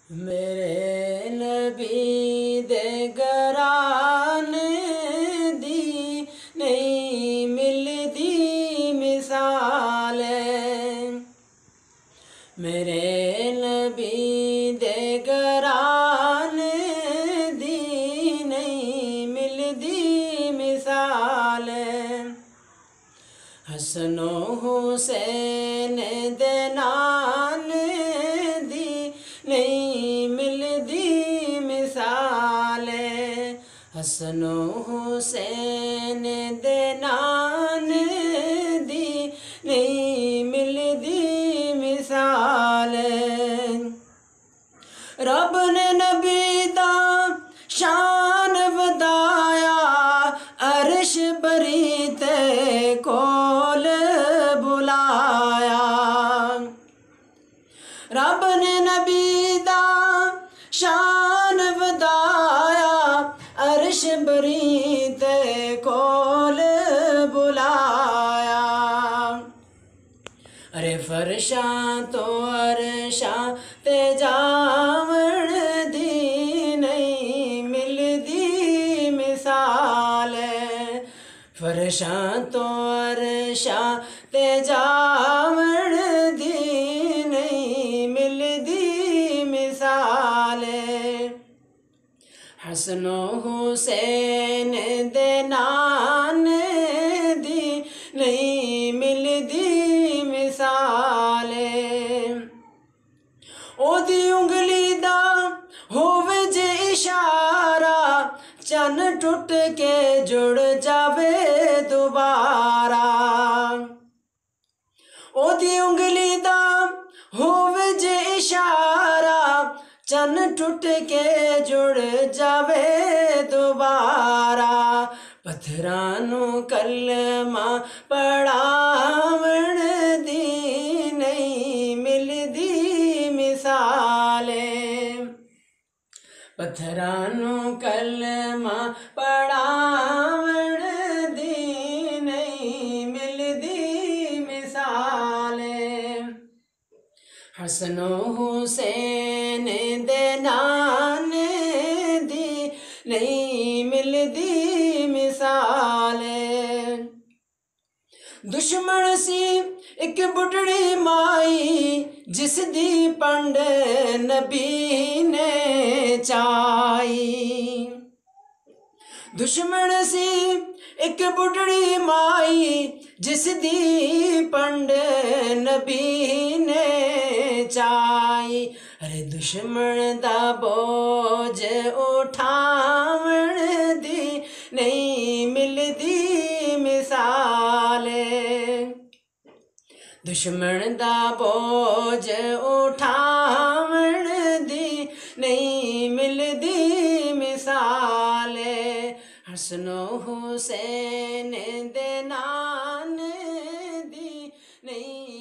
मेरे नबी दे घरान दी नहीं मिलदी मिसाल। मेरे नबी दे घरान दी नहीं मिलदी मिसाल। हसनो हुसैन दे नान दी नहीं मिलदी मिसाल। हसनो हुसैन दे नान दी नहीं मिलदी मिसाल। रब ने नबी दा शान वधाया अर्श बरी ते कोल बुलाया। रब ने नबी दा शान वधाया अर्श बरी ते कोल बुलाया। अरे फरशां तो अरशां ते जावण दी नहीं मिलदी मिसाल। फरशां तो अरशां ते जावण दी नहीं मिलदी मिसाल। हसनो हुसैन दे नान दी नहीं मिलदी मिसाल। ओदी उंगली दा होवे जे इशारा चन्न टुट के जुड़ जावे दोबारा। ओदी उंगली दा होवे जे इशारा चन्न टुट के जुड़ जावे दोबारा। पत्थरां नूं कलमा पढ़ावण दी नहीं मिलदी मिसाल। पत्थरां नूं कलमा पढ़ावण दी नहीं मिलदी मिसाल। हसनो हुसैन दे नान दी नहीं मिलदी मिसाल। दुश्मन सी एक बुढ़ड़ी माई जिस दी पंड नबी ने चाई। दुश्मन सी एक बुढ़ड़ी माई जिस दी पंड नबी ने चाई। अरे दुश्मन दा बोझ उठावण दी नहीं मिलदी मिसाल। दुश्मन दा बोझ उठावण दी नहीं मिलदी मिसाल। हसनो हुसैन दे नान दी नहीं